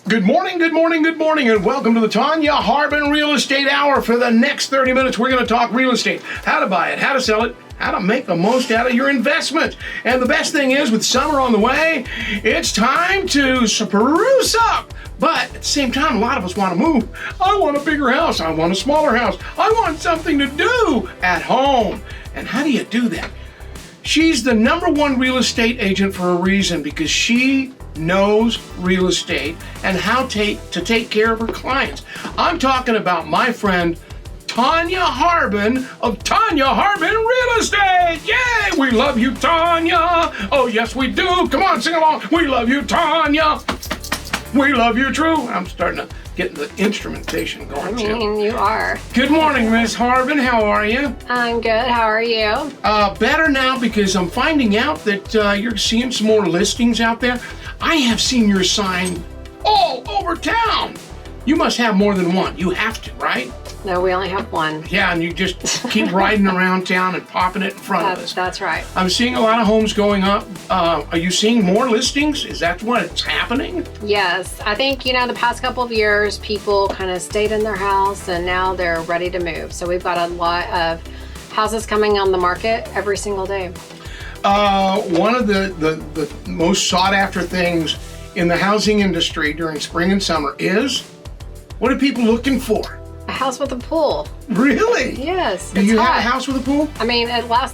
Good morning, good morning, good morning, and welcome to the Tonya Harbin Real Estate Hour. For the next 30 minutes, we're going to talk real estate, how to buy it, how to sell it, how to make the most out of your investment. And the best thing is, with summer on the way, it's time to spruce up. But at the same time, a lot of us want to move. I want a bigger house. I want a smaller house. I want something to do at home. And how do you do that? She's the #1 real estate agent for a reason, because she knows real estate and how to take care of her clients. I'm talking about my friend Tonya Harbin of Tonya Harbin Real Estate. Yay! We love you, Tonya. Oh, yes, we do. Come on, sing along. We love you, Tonya. We love you, true. I'm starting to get the instrumentation going, too. You are. Good morning, Miss Harbin. How are you? I'm good. How are you? Better now, because I'm finding out that you're seeing some more listings out there. I have seen your sign all over town. You must have more than one. You have to, right? No, we only have one. Yeah, and you just keep riding around town and popping it in front of us. That's right. I'm seeing a lot of homes going up. Are you seeing more listings? Is that what's happening? Yes. I think, the past couple of years, people kind of stayed in their house and now they're ready to move. So we've got a lot of houses coming on the market every single day. One of the most sought after things in the housing industry during spring and summer is, what are people looking for? A house with a pool. Really? Yes. Do you have a house with a pool? I mean,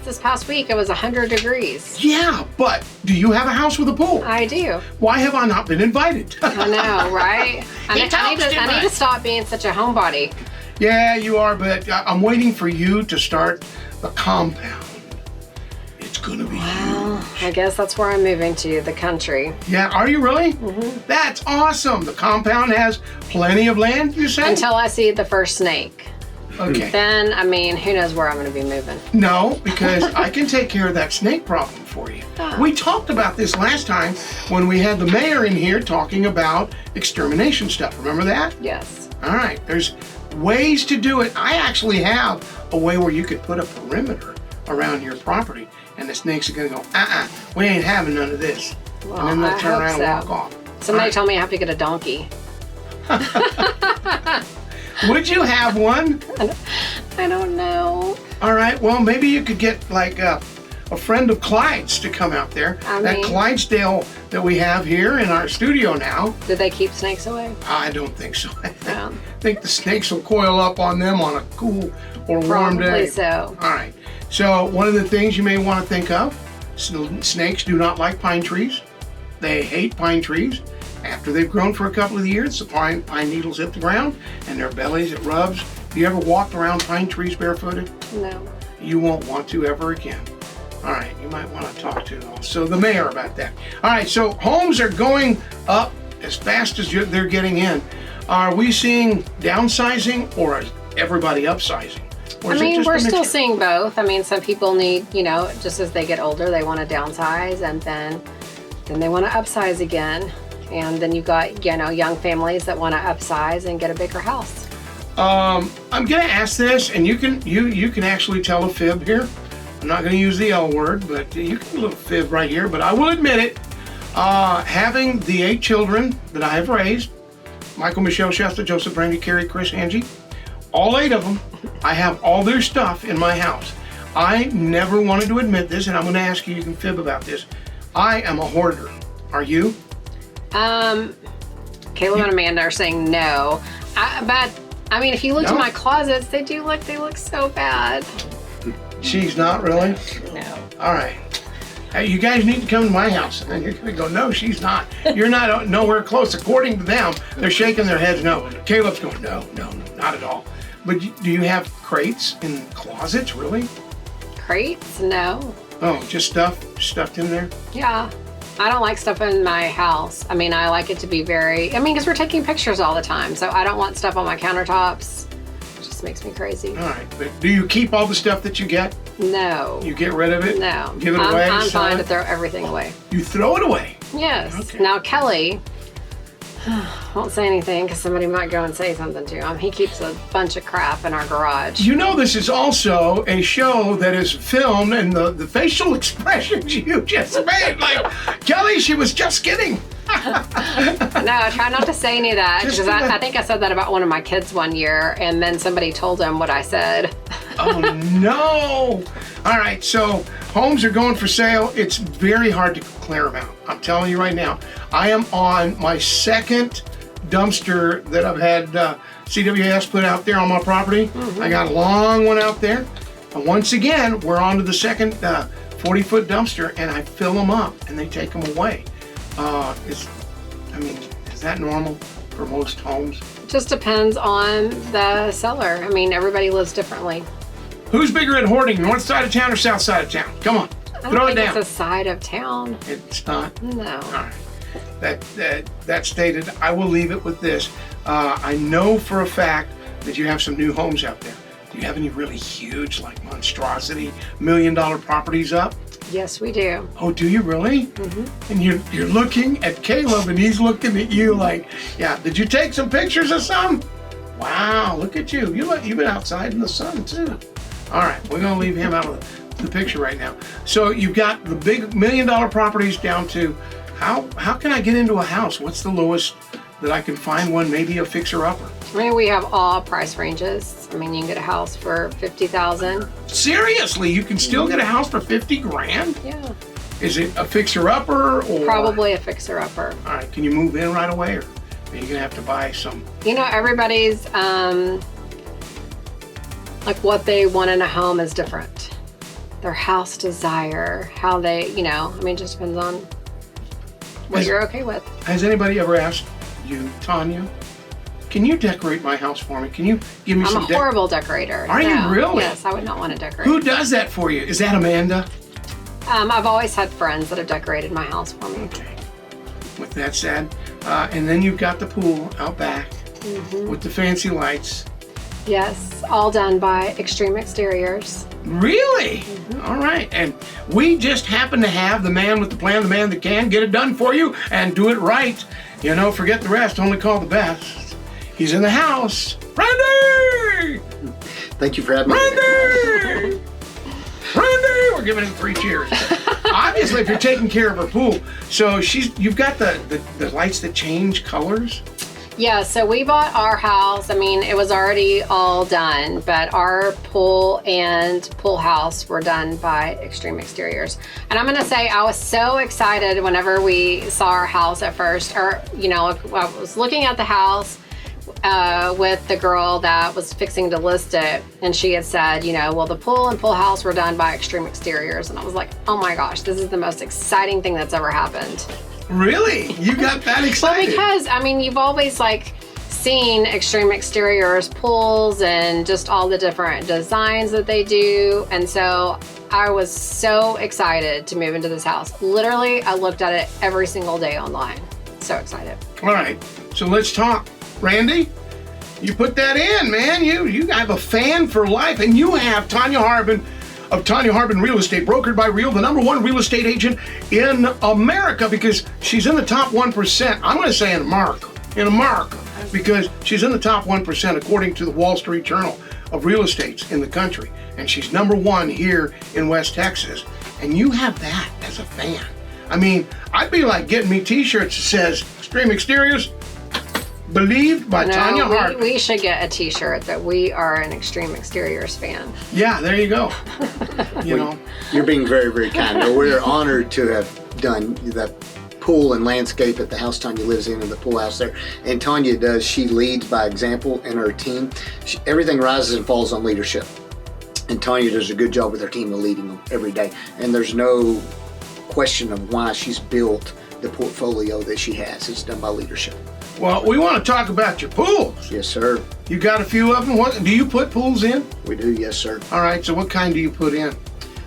this past week, it was 100 degrees. Yeah, but do you have a house with a pool? I do. Why have I not been invited? I know, right? I need to stop being such a homebody. Yeah, you are, but I'm waiting for you to start the compound. It's gonna be huge. I guess that's where I'm moving to, the country. Yeah, are you really? Mm-hmm. That's awesome. The compound has plenty of land, you say? Until I see the first snake. Okay. Then, who knows where I'm going to be moving. No, because I can take care of that snake problem for you. We talked about this last time when we had the mayor in here talking about extermination stuff. Remember that? Yes. All right. There's ways to do it. I actually have a way where you could put a perimeter around your property, and the snakes are going to go, we ain't having none of this. Well, and then they'll turn around and walk off. Somebody told me I have to get a donkey. Would you have one? I don't know. All right, well, maybe you could get like a friend of Clyde's to come out there. That Clydesdale that we have here in our studio now. Did they keep snakes away? I don't think so. No. I think the snakes will coil up on them on a cool or warm day. Probably so. All right. So one of the things you may want to think of, snakes do not like pine trees. They hate pine trees. After they've grown for a couple of years, the pine needles hit the ground and their bellies, it rubs. Have you ever walked around pine trees barefooted? No. You won't want to ever again. All right, you might want to talk to also the mayor about that. All right, so homes are going up as fast as they're getting in. Are we seeing downsizing, or is everybody upsizing? We're still seeing both. Some people need, just as they get older, they want to downsize, and then they want to upsize again. And then you've got, young families that want to upsize and get a bigger house. I'm going to ask this, and you can actually tell a fib here. I'm not going to use the L word, but you can do a little fib right here. But I will admit it, having the 8 children that I have raised, Michael, Michelle, Shasta, Joseph, Brandy, Carrie, Chris, Angie, all 8 of them, I have all their stuff in my house. I never wanted to admit this, and I'm going to ask you can fib about this. I am a hoarder. Are you? Caleb and Amanda are saying no. But if you look to my closets, they look so bad. She's not really? No. All right. Hey, you guys need to come to my house. And then you're going to go, no, she's not. You're not nowhere close. According to them, they're shaking their heads no. Caleb's going, no, not at all. But do you have crates in closets, really? Crates? No. Oh, just stuffed in there? Yeah. I don't like stuff in my house. I like it to be because we're taking pictures all the time. So I don't want stuff on my countertops. It just makes me crazy. All right. But do you keep all the stuff that you get? No. You get rid of it? No. Give it away? I'm fine to throw everything away. You throw it away? Yes. Okay. Now, Kelly, won't say anything because somebody might go and say something to him. He keeps a bunch of crap in our garage. This is also a show that is filmed, and the facial expressions you just made, like, Kelly, she was just kidding. No, try not to say any of that, because I think I said that about one of my kids one year, and then somebody told them what I said. Oh, no. All right, so homes are going for sale. It's very hard to clear them out. I'm telling you right now. I am on my second dumpster that I've had CWS put out there on my property. Mm-hmm. I got a long one out there. And once again, we're on to the second 40-foot dumpster, and I fill them up, and they take them away. Is that normal for most homes? Just depends on the seller. I mean, everybody lives differently. Who's bigger at hoarding, north side of town or south side of town? Come on, throw it down. It's a side of town. It's not? No. All right. That stated, I will leave it with this. I know for a fact that you have some new homes out there. Do you have any really huge, like monstrosity, $1 million properties up? Yes, we do. Oh, do you really? Mm-hmm. And you're looking at Caleb, and he's looking at you like, yeah. Did you take some pictures of some? Wow, look at you. You've been outside in the sun too. All right, we're gonna leave him out of the picture right now. So you've got the big $1 million properties down to how can I get into a house? What's the lowest that I can find one? Maybe a fixer-upper. I mean, we have all price ranges. I mean, you can get a house for $50,000. Seriously, you can still get a house for 50 grand? Yeah. Is it a fixer-upper or? Probably a fixer-upper. All right, can you move in right away, or are you gonna have to buy some? You know, everybody's like what they want in a home is different. Their house desire, how they, it just depends on what you're okay with. Has anybody ever asked you, Tonya, can you decorate my house for me? Can you give me some? I'm a horrible decorator. Are you really? Yes, I would not want to decorate. Who does that for you? Is that Amanda? I've always had friends that have decorated my house for me. Okay. With that said, and then you've got the pool out back with the fancy lights. Yes, all done by Extreme Exteriors. Really? All right. And we just happen to have the man with the plan, the man that can get it done for you and do it right. Forget the rest, only call the best. He's in the house. Randy! Thank you for having me. Randy! Randy! We're giving him 3 cheers. Obviously, if you're taking care of her pool, so you've got the lights that change colors. Yeah, so we bought our house. I mean, it was already all done, but our pool and pool house were done by Extreme Exteriors. And I'm gonna say I was so excited whenever we saw our house at first, I was looking at the house with the girl that was fixing to list it, and she had said, well, the pool and pool house were done by Extreme Exteriors. And I was like, oh my gosh, this is the most exciting thing that's ever happened. Really? You got that excited? Well, because, you've always seen Extreme Exteriors pools and just all the different designs that they do. And so I was so excited to move into this house. Literally, I looked at it every single day online. So excited. All right, so let's talk. Randy, you put that in, man. You have a fan for life, and you have Tonya Harbin of Tonya Harbin Real Estate, brokered by Real, the #1 real estate agent in America, because she's in the top 1%. I'm going to say in America, because she's in the top 1% according to the Wall Street Journal of real estates in the country, and she's #1 here in West Texas. And you have that as a fan. I'd be like getting me T-shirts that says Extreme Exteriors, believed by Tonya Harbin. We should get a T-shirt that we are an Extreme Exteriors fan. Yeah, there you go. You're being very, very kind. We're honored to have done the pool and landscape at the house Tonya lives in, and the pool house there. And Tonya she leads by example in her team. Everything rises and falls on leadership. And Tonya does a good job with her team of leading them every day. And there's no question of why she's built the portfolio that she has. It's done by leadership. Well, we want to talk about your pools. Yes, sir. You got a few of them. What do you put pools in? We do, yes, sir. All right, so what kind do you put in?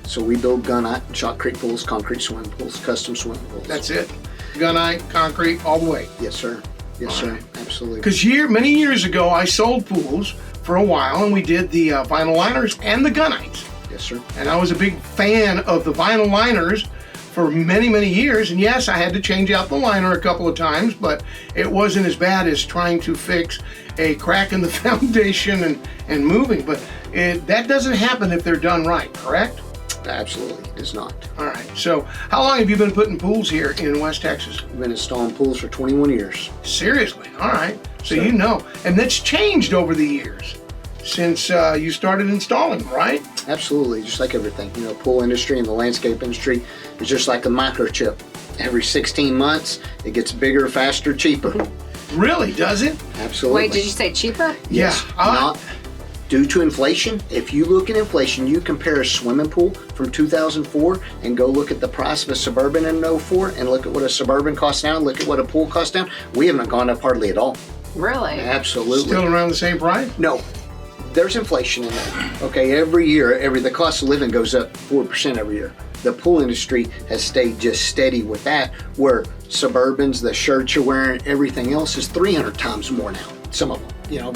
So we build gunite and shot creek pools, concrete swimming pools, custom swimming pools. That's it? Gunite, concrete, all the way? Yes, sir. Yes, sir. Right. Absolutely. Because many years ago, I sold pools for a while, and we did the vinyl liners and the gunite. Yes, sir. And I was a big fan of the vinyl liners for many, many years. And yes, I had to change out the liner a couple of times, but it wasn't as bad as trying to fix a crack in the foundation and moving. But that doesn't happen if they're done right, correct? Absolutely, it is not. All right. So how long have you been putting pools here in West Texas? We've been installing pools for 21 years. Seriously? All right. So you know. And that's changed over the years since you started installing, right? Absolutely, just like everything. You know, pool industry and the landscape industry is just like a microchip. Every 16 months, it gets bigger, faster, cheaper. Really, does it? Absolutely. Wait, did you say cheaper? Yes. Not due to inflation. If you look at inflation, you compare a swimming pool from 2004 and go look at the price of a Suburban in 04 and look at what a Suburban costs now and look at what a pool costs now. We haven't gone up hardly at all. Really? Absolutely. Still around the same price? No. There's inflation in there. Okay, every year, the cost of living goes up 4% every year. The pool industry has stayed just steady with that, where Suburbans, the shirts you're wearing, everything else is 300 times more now. Some of them, you know,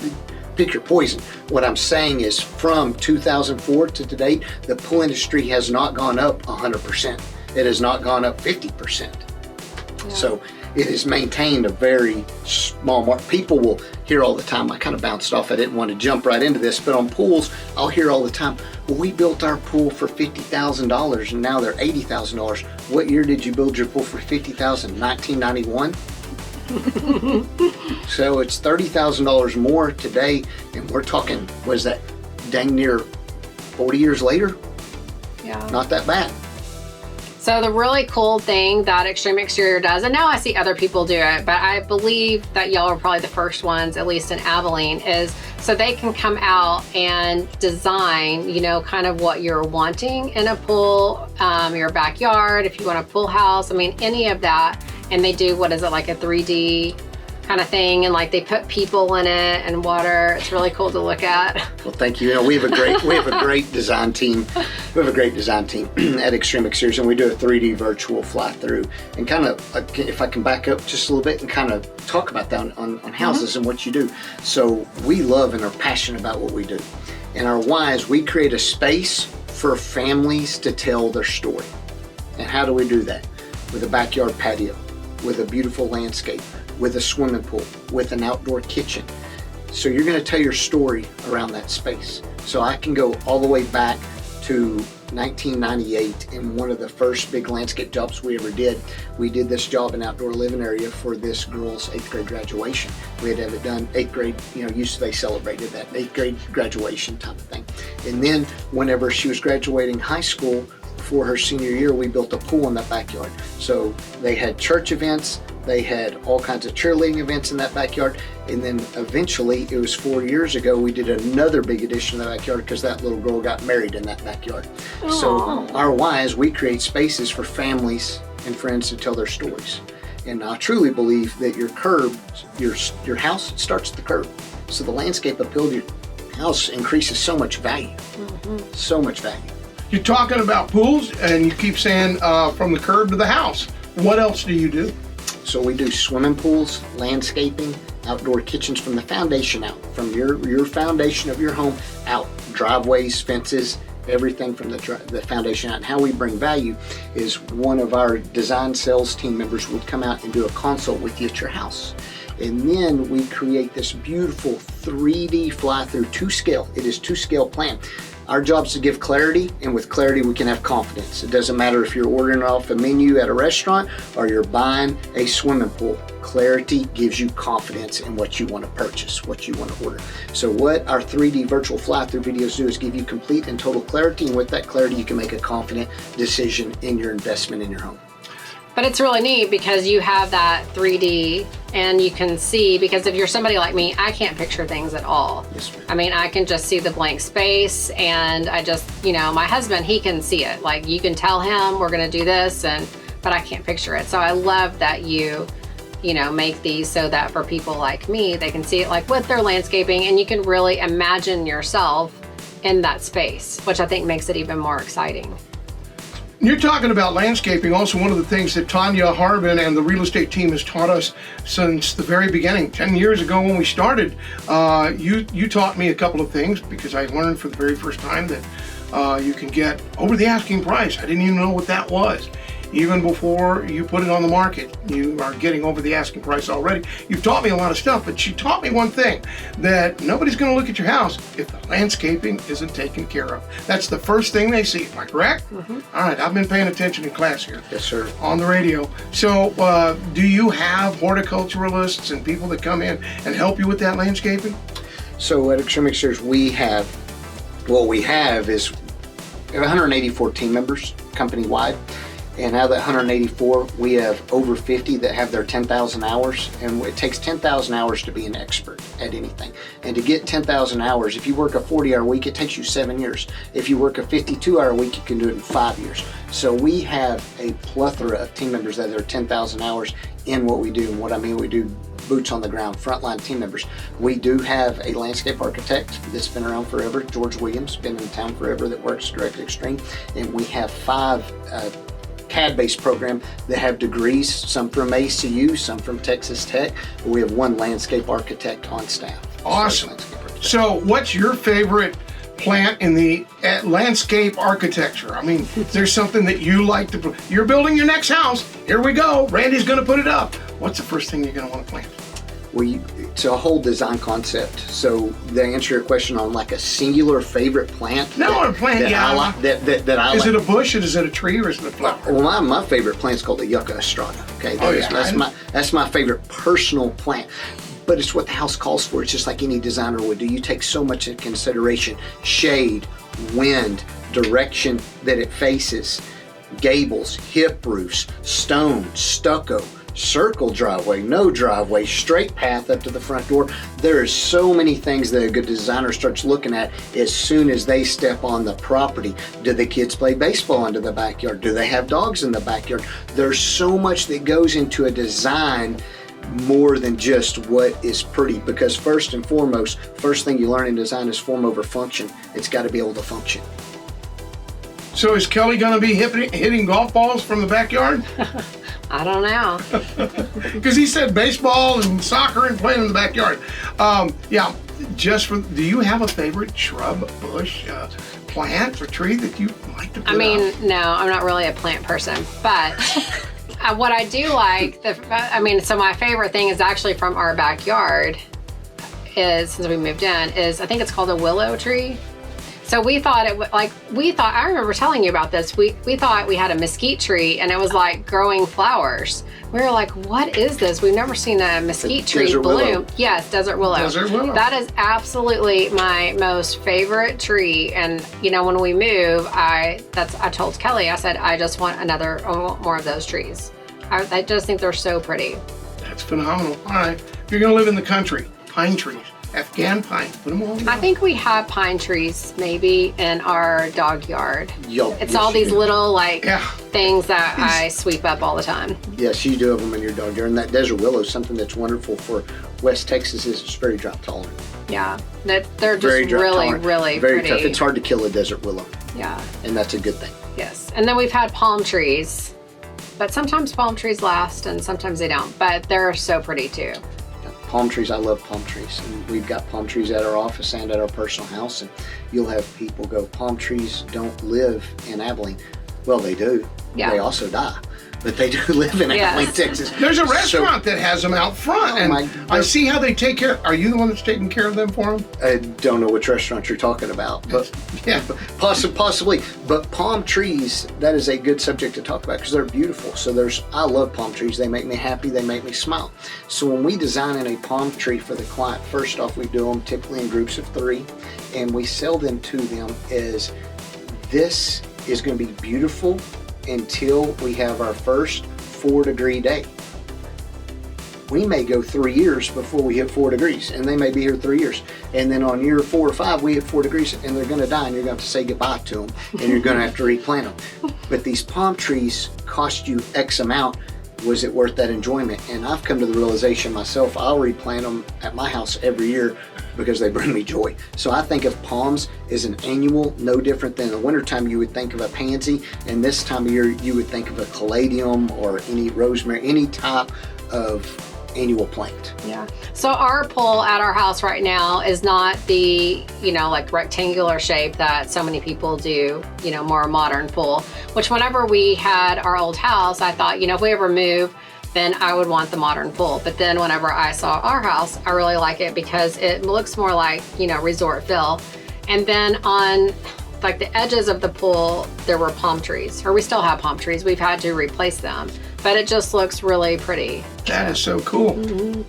pick your poison. What I'm saying is from 2004 to today, the pool industry has not gone up 100%. It has not gone up 50%. Yeah. So it has maintained a very small market. People will hear all the time, I kind of bounced off, I didn't want to jump right into this, but on pools, I'll hear all the time, well, we built our pool for $50,000 and now they're $80,000. What year did you build your pool for $50,000? 1991? So it's $30,000 more today, and we're talking, was that dang near 40 years later? Yeah. Not that bad. So the really cool thing that Extreme Exterior does, and now I see other people do it, but I believe that y'all are probably the first ones, at least in Abilene, is so they can come out and design, you know, kind of what you're wanting in a pool, your backyard, if you want a pool house, I mean, any of that. And they do, what is it, like a 3D kind of thing, and like they put people in it and water. It's really cool to look at. Well, thank you. You know, we have a great design team. We have a great design team at Extreme Exteriors, and we do a 3D virtual fly through. And kind of, if I can back up just a little bit and kind of talk about that on houses and what you do. So we love and are passionate about what we do. And our whys, we create a space for families to tell their story. And how do we do that? With a backyard patio, with a beautiful landscape, with a swimming pool, with an outdoor kitchen. So you're gonna tell your story around that space. So I can go all the way back to 1998, and one of the first big landscape jobs we ever did, we did this job in outdoor living area for this girl's 8th grade graduation. We had to have it done 8th grade, you know, they celebrated that 8th grade graduation type of thing. And then whenever she was graduating high school, for her senior year, we built a pool in that backyard. So they had church events, they had all kinds of cheerleading events in that backyard, and then eventually, it was 4 years ago, we did another big addition to the backyard because that little girl got married in that backyard. Aww. So our why is we create spaces for families and friends to tell their stories. And I truly believe that your curb, your house starts at the curb. So the landscape appeal to your house increases so much value, so much value. You're talking about pools, and you keep saying from the curb to the house. What else do you do? So we do swimming pools, landscaping, outdoor kitchens from the foundation out, from your foundation of your home out, driveways, fences, everything from the foundation out. And how we bring value is one of our design sales team members would come out and do a consult with you at your house. And then we create this beautiful 3D fly-through to scale. It is to scale plan. Our job is to give clarity, and with clarity we can have confidence. It doesn't matter if you're ordering off a menu at a restaurant or you're buying a swimming pool. Clarity gives you confidence in what you want to purchase, what you want to order. So what our 3D virtual fly-through videos do is give you complete and total clarity, and with that clarity you can make a confident decision in your investment in your home. But it's really neat because you have that 3D and you can see, because if you're somebody like me, I can't picture things at all. Yes, ma'am. I mean, I can just see the blank space, and I just, you know, my husband, he can see it. Like, you can tell him we're gonna do this, but I can't picture it. So I love that you know, make these so that for people like me, they can see it like with their landscaping, and you can really imagine yourself in that space, which I think makes it even more exciting. You're talking about landscaping. Also, one of the things that Tonya Harbin and the real estate team has taught us since the very beginning, 10 years ago when we started, you taught me a couple of things, because I learned for the very first time that you can get over the asking price. I didn't even know what that was. even before you put it on the market. You are getting over the asking price already. You've taught me a lot of stuff, but you taught me one thing, that nobody's going to look at your house if the landscaping isn't taken care of. That's the first thing they see. Am I correct? Mm-hmm. All right, I've been paying attention in class here. Yes, sir. On the radio. So, do you have horticulturalists and people that come in and help you with that landscaping? So at Extreme Exteriors, we have 184 team members company-wide. And out of that 184, we have over 50 that have their 10,000 hours. And it takes 10,000 hours to be an expert at anything. And to get 10,000 hours, if you work a 40-hour week, it takes you 7 years. If you work a 52-hour week, you can do it in 5 years. So we have a plethora of team members that are 10,000 hours in what we do. And what I mean, we do boots on the ground, frontline team members. We do have a landscape architect that's been around forever, George Williams, been in town forever, that works direct Extreme. And we have 5 CAD-based program that have degrees, some from ACU, some from Texas Tech. But we have 1 landscape architect on staff. Awesome. So what's your favorite plant in the landscape architecture? I mean, there's something that you like to put. You're building your next house. Here we go. Randy's going to put it up. What's the first thing you're going to want to plant? Well, it's a whole design concept. So to answer your question on like a singular favorite plant. No, a plant, that yeah. I like, that I Is like. it a bush? Is it a tree? Or is it a flower? Well, my favorite plant's called the Yucca estrata. Okay, that's my favorite personal plant. But it's what the house calls for. It's just like any designer would do. You take so much into consideration: shade, wind, direction that it faces, gables, hip roofs, stone, stucco, circle driveway, no driveway, straight path up to the front door. There are so many things that a good designer starts looking at as soon as they step on the property. Do the kids play baseball into the backyard? Do they have dogs in the backyard? There's so much that goes into a design more than just what is pretty, because first and foremost, first thing you learn in design is form over function. It's got to be able to function. So is Kelly going to be hitting golf balls from the backyard? I don't know. Because he said baseball and soccer and playing in the backyard. Yeah, do you have a favorite shrub, bush, plant, or tree that you like to put up? No, I'm not really a plant person, but what I do like, so my favorite thing is actually from our backyard, since we moved in, is I think it's called a willow tree. So we thought I remember telling you about this. We thought we had a mesquite tree and it was like growing flowers. We were like, what is this? We've never seen a mesquite tree bloom. Willow. Yes, desert willow. Desert willow. That is absolutely my most favorite tree. And when we move, I told Kelly, I said, I just want more of those trees. I just think they're so pretty. That's phenomenal. All right, if you're going to live in the country, pine trees. Afghan pine, put them all in. I think we have pine trees maybe in our dog yard. It's yes, all these little things that I sweep up all the time. Yes, you do have them in your dog yard. And that desert willow is something that's wonderful for West Texas. It's very drought tolerant. Yeah, they're just Very drought really, tolerant. really very pretty. tough. It's hard to kill a desert willow. Yeah. And that's a good thing. Yes. And then we've had palm trees, but sometimes palm trees last and sometimes they don't, but they're so pretty too. Palm trees, I love palm trees. And we've got palm trees at our office and at our personal house. And you'll have people go, palm trees don't live in Abilene. Well, they do. Yeah. They also die. But they do live in Abilene, Texas. There's a restaurant that has them out front, and I see how they take care. Are you the one that's taking care of them for them? I don't know which restaurant you're talking about, but yeah, possibly. But palm trees, that is a good subject to talk about because they're beautiful. So I love palm trees. They make me happy. They make me smile. So when we design in a palm tree for the client, first off, we do them typically in groups of 3, and we sell them to them as this is going to be beautiful until we have our first 4-degree day. We may go 3 years before we hit 4 degrees, and they may be here 3 years. And then on year 4 or 5, we hit 4 degrees, and they're going to die, and you're going to have to say goodbye to them, and you're going to have to replant them. But these palm trees cost you X amount. Was it worth that enjoyment? And I've come to the realization myself, I'll replant them at my house every year because they bring me joy. So I think of palms as an annual, no different than in the wintertime you would think of a pansy, and this time of year you would think of a caladium or any rosemary, any type of annual plant. Yeah. So our pool at our house right now is not the, like rectangular shape that so many people do, more modern pool, which whenever we had our old house, I thought, if we ever move, then I would want the modern pool. But then whenever I saw our house, I really like it because it looks more like, resort feel. And then on like the edges of the pool, there were palm trees, or we still have palm trees. We've had to replace them, but it just looks really pretty. That is so cool.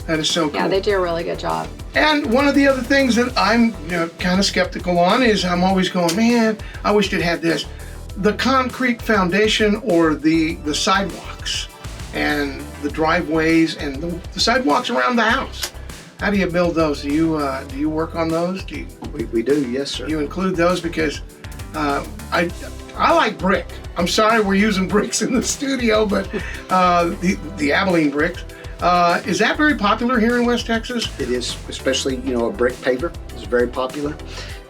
That is so cool. Yeah, they do a really good job. And one of the other things that I'm kind of skeptical on is I'm always going, man, I wish it had this. The concrete foundation or the sidewalks and the driveways and the sidewalks around the house. How do you build those? Do you work on those? We do, yes, sir. You include those? Because I like brick. I'm sorry we're using bricks in the studio, but the Abilene bricks. Is that very popular here in West Texas? It is, especially, a brick paver is very popular.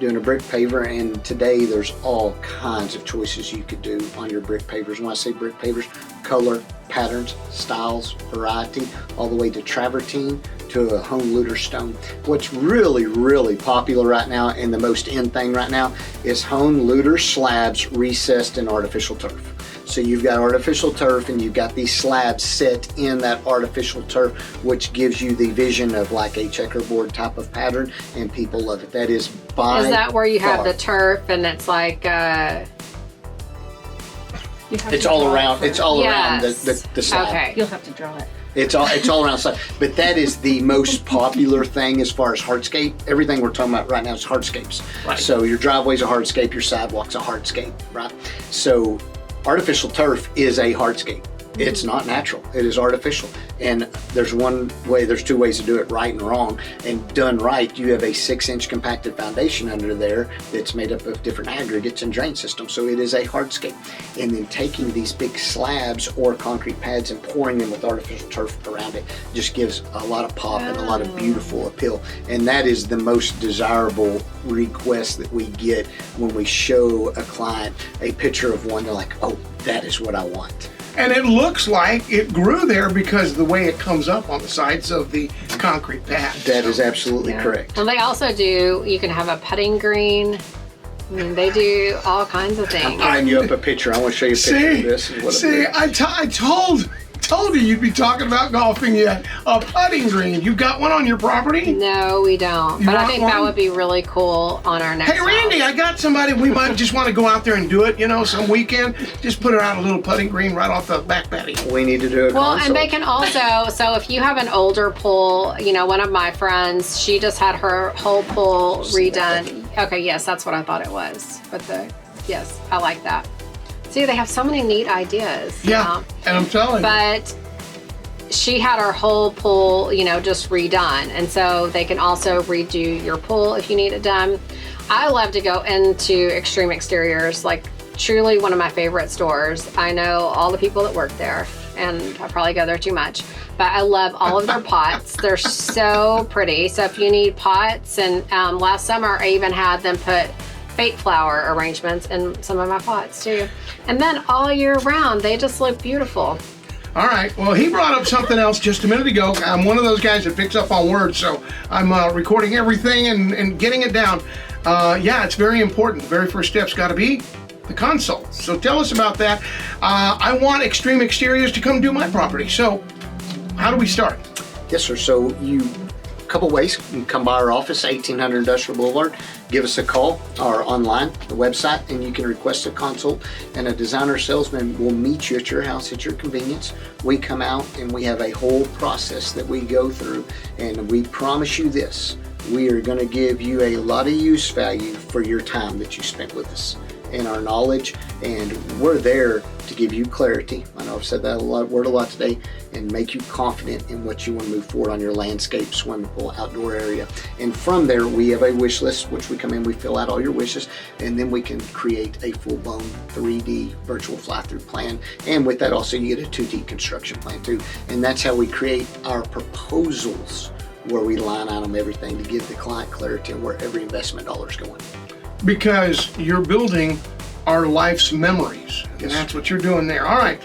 Doing a brick paver, and today there's all kinds of choices you could do on your brick pavers. When I say brick pavers, color, patterns, styles, variety, all the way to travertine to a home looter stone. What's really, really popular right now and the most in thing right now is home looter slabs recessed in artificial turf. So you've got artificial turf and you've got these slabs set in that artificial turf, which gives you the vision of like a checkerboard type of pattern, and people love it. That is by Is that where you have far. the turf and it's like It's all around. It's all around Yes. the slab. Okay. You'll have to draw it. It's all around slab. But that is the most popular thing as far as hardscape. Everything we're talking about right now is hardscapes. Right. So your driveway's a hardscape, your sidewalk's a hardscape, right? So artificial turf is a hardscape. It's not natural. It is artificial. And there's two ways to do it, right and wrong. And done right, you have a 6-inch compacted foundation under there that's made up of different aggregates and drain systems. So it is a hardscape. And then taking these big slabs or concrete pads and pouring them with artificial turf around it just gives a lot of pop and a lot of beautiful appeal. And that is the most desirable request that we get when we show a client a picture of one. They're like, oh, that is what I want. And it looks like it grew there because of the way it comes up on the sides of the concrete pad. That is absolutely Yeah. correct. Well, they also do, you can have a putting green. I mean, they do all kinds of things. Bring you up a picture. I want to show you a picture of this. Is what it See, is. I told you you'd be talking about golfing yet. A putting green. You got one on your property? No, we don't. You But I want think one? that would be really cool on our next Hey, Randy, house. I got somebody. We might just want to go out there and do it, some weekend. Just put her out a little putting green right off the back patio. We need to do a Well, consult. and they can also, so if you have an older pool, one of my friends, she just had her whole pool redone. Okay, yes, that's what I thought it was. But yes, I like that. See, they have so many neat ideas. Yeah, and I'm telling you. But she had her whole pool, just redone. And so they can also redo your pool if you need it done. I love to go into Extreme Exteriors, like truly one of my favorite stores. I know all the people that work there, and I probably go there too much, but I love all of their pots. They're so pretty. So if you need pots, and last summer I even had them put fate flower arrangements in some of my pots too. And then all year round, they just look beautiful. All right. Well, he brought up something else just a minute ago. I'm one of those guys that picks up on words, so I'm recording everything and getting it down. Yeah, it's very important. The very first step's got to be the consult. So tell us about that. I want Extreme Exteriors to come do my property. So how do we start? Yes, sir. So a couple ways. You can come by our office, 1800 Industrial Boulevard. Give us a call or online, the website, and you can request a consult. And a designer salesman will meet you at your house at your convenience. We come out and we have a whole process that we go through, and we promise you this: we are going to give you a lot of use value for your time that you spent with us and our knowledge, and we're there to give you clarity. I know I've said that word a lot today, and make you confident in what you want to move forward on your landscape, swimming pool, outdoor area. And from there, we have a wish list, which we come in, we fill out all your wishes, and then we can create a full-blown 3D virtual fly-through plan. And with that, also, you get a 2D construction plan too. And that's how we create our proposals, where we line item everything to give the client clarity on where every investment dollar is going. Because you're building our life's memories. And that's what you're doing there. All right.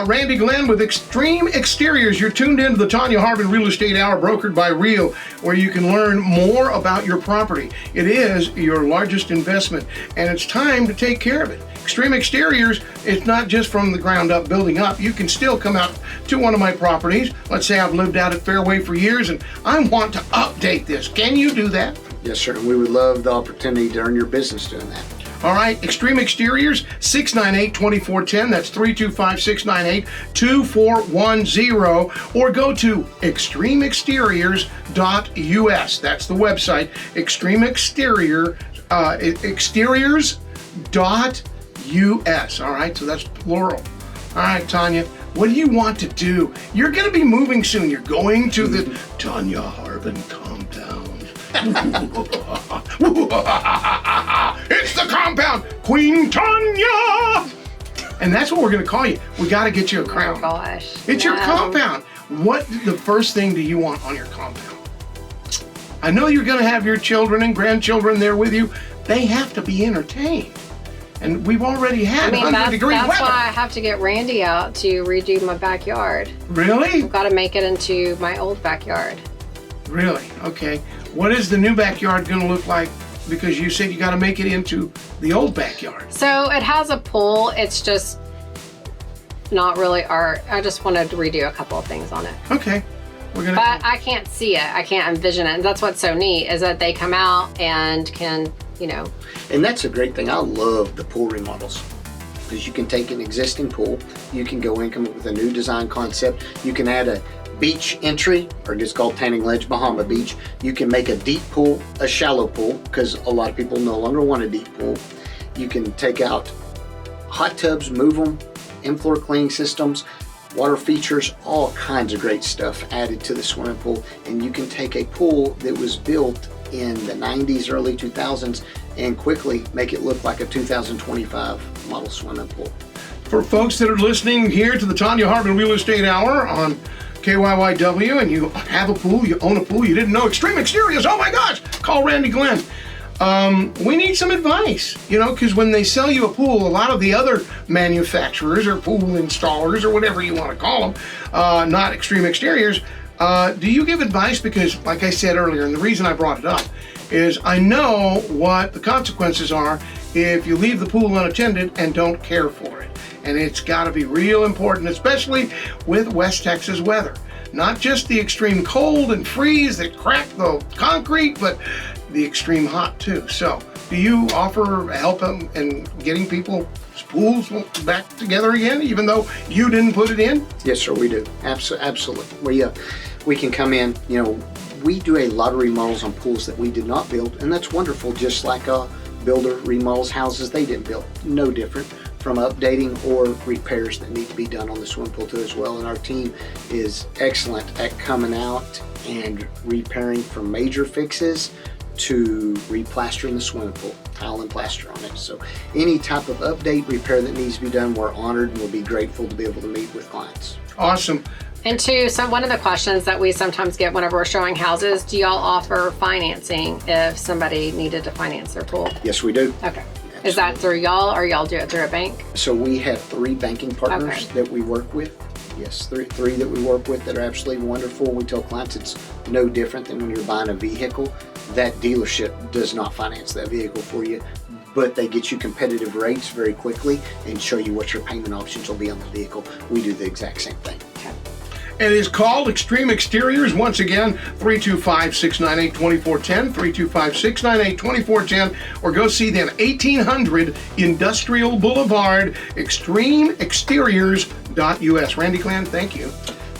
Randy Glenn with Extreme Exteriors. You're tuned into the Tonya Harbin Real Estate Hour, brokered by Real, where you can learn more about your property. It is your largest investment, and it's time to take care of it. Extreme Exteriors, it's not just from the ground up, building up. You can still come out to one of my properties. Let's say I've lived out at Fairway for years, and I want to update this. Can you do that? Yes, sir. And we would love the opportunity to earn your business doing that. All right, Extreme Exteriors, 698-2410. That's 325-698-2410. Or go to extremeexteriors.us. That's the website, extremeexteriors.us. All right, so that's plural. All right, Tonya, what do you want to do? You're going to be moving soon. You're going to the Tonya Harbin compound. It's the compound, Queen Tonya! And that's what we're going to call you. We got to get you a crown. Oh gosh. It's your compound. What the first thing do you want on your compound? I know you're going to have your children and grandchildren there with you. They have to be entertained. And we've already had 100-degree weather. That's why I have to get Randy out to redo my backyard. Really? I've got to make it into my old backyard. Really? Okay. What is the new backyard going to look like? Because you said you got to make it into the old backyard. So it has a pool. It's just not really art. I just wanted to redo a couple of things on it. Okay. But I can't see it. I can't envision it. And that's what's so neat is that they come out and can, you know. And that's a great thing. I love the pool remodels. Because you can take an existing pool, you can go in, come up with a new design concept, you can add a beach entry, or it's called Tanning Ledge Bahama Beach. You can make a deep pool a shallow pool, because a lot of people no longer want a deep pool. You can take out hot tubs, move them, in-floor cleaning systems, water features, all kinds of great stuff added to the swimming pool. And you can take a pool that was built in the 90s, early 2000s, and quickly make it look like a 2025 model swimming pool. For folks that are listening here to the Tonya Harbin Real Estate Hour on KYYW, and you have a pool, you own a pool, you didn't know, Extreme Exteriors, oh my gosh, call Randy Glenn. We need some advice, you know, because when they sell you a pool, a lot of the other manufacturers or pool installers or whatever you want to call them, not Extreme Exteriors, do you give advice? Because like I said earlier, and the reason I brought it up is I know what the consequences are if you leave the pool unattended and don't care for it. And it's got to be real important, especially with West Texas weather. Not just the extreme cold and freeze that crack the concrete, but the extreme hot too. So, do you offer help in getting people's pools back together again, even though you didn't put it in? Yes, sir, we do. Absolutely. We can come in, you know, we do a lot of remodels on pools that we did not build, and that's wonderful, just like a builder remodels houses they didn't build. No different from updating or repairs that need to be done on the swimming pool too as well. And our team is excellent at coming out and repairing from major fixes to replastering the swimming pool, tile and plaster on it. So any type of update, repair that needs to be done, we're honored and we'll be grateful to be able to meet with clients. Awesome. And two, so one of the questions that we sometimes get whenever we're showing houses, do y'all offer financing if somebody needed to finance their pool? Yes, we do. Okay. Is that through y'all or y'all do it through a bank? So we have 3 banking partners that we work with. Yes, three that we work with that are absolutely wonderful. We tell clients it's no different than when you're buying a vehicle. That dealership does not finance that vehicle for you, but they get you competitive rates very quickly and show you what your payment options will be on the vehicle. We do the exact same thing. Okay. It is called Extreme Exteriors. Once again, 325-698-2410, 325-698-2410, or go see them, 1800 Industrial Boulevard, extremeexteriors.us. Randy Glenn, thank you.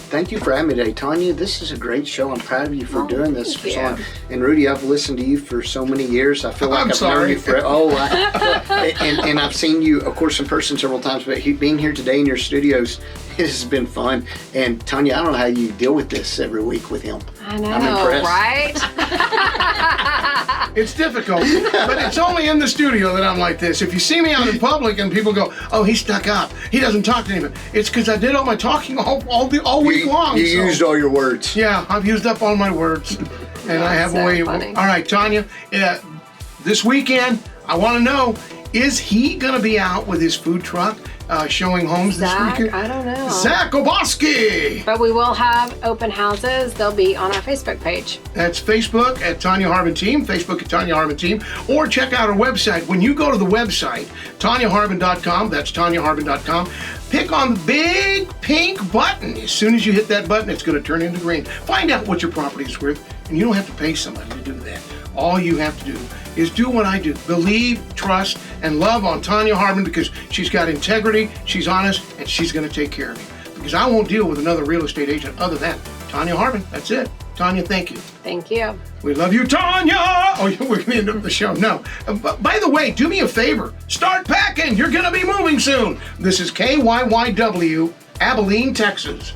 Thank you for having me today, Tonya. This is a great show. I'm proud of you for doing this for so long. you. And Rudy, I've listened to you for so many years. I feel like I've known you for and I've seen you, of course, in person several times. But being here today in your studios, it has been fun. And Tonya, I don't know how you deal with this every week with him. I know, I'm impressed. right? It's difficult, but it's only in the studio that I'm like this. If you see me out in public and people go, "Oh, he's stuck up. He doesn't talk to anyone," it's because I did all my talking all week long. You used all your words. Yeah, I've used up all my words, and I have so a way. funny. All right, Tonya. This weekend, I want to know Is he going to be out with his food truck showing homes Zach, this weekend? I don't know. Zach Oboski. But we will have open houses. They'll be on our Facebook page. That's Facebook at Tonya Harbin Team, Facebook at Tonya Harbin Team, or check out our website. When you go to the website, TonyaHarbin.com, that's TonyaHarbin.com, pick on the big pink button. As soon as you hit that button, it's going to turn into green. Find out what your property is worth, and you don't have to pay somebody to do that. All you have to do is do what I do. Believe, trust, and love on Tonya Harbin because she's got integrity, she's honest, and she's going to take care of you. Because I won't deal with another real estate agent other than Tonya Harbin. That's it. Tonya, thank you. Thank you. We love you, Tonya! Oh, we're going to end up the show. No. But by the way, do me a favor. Start packing. You're going to be moving soon. This is KYYW, Abilene, Texas.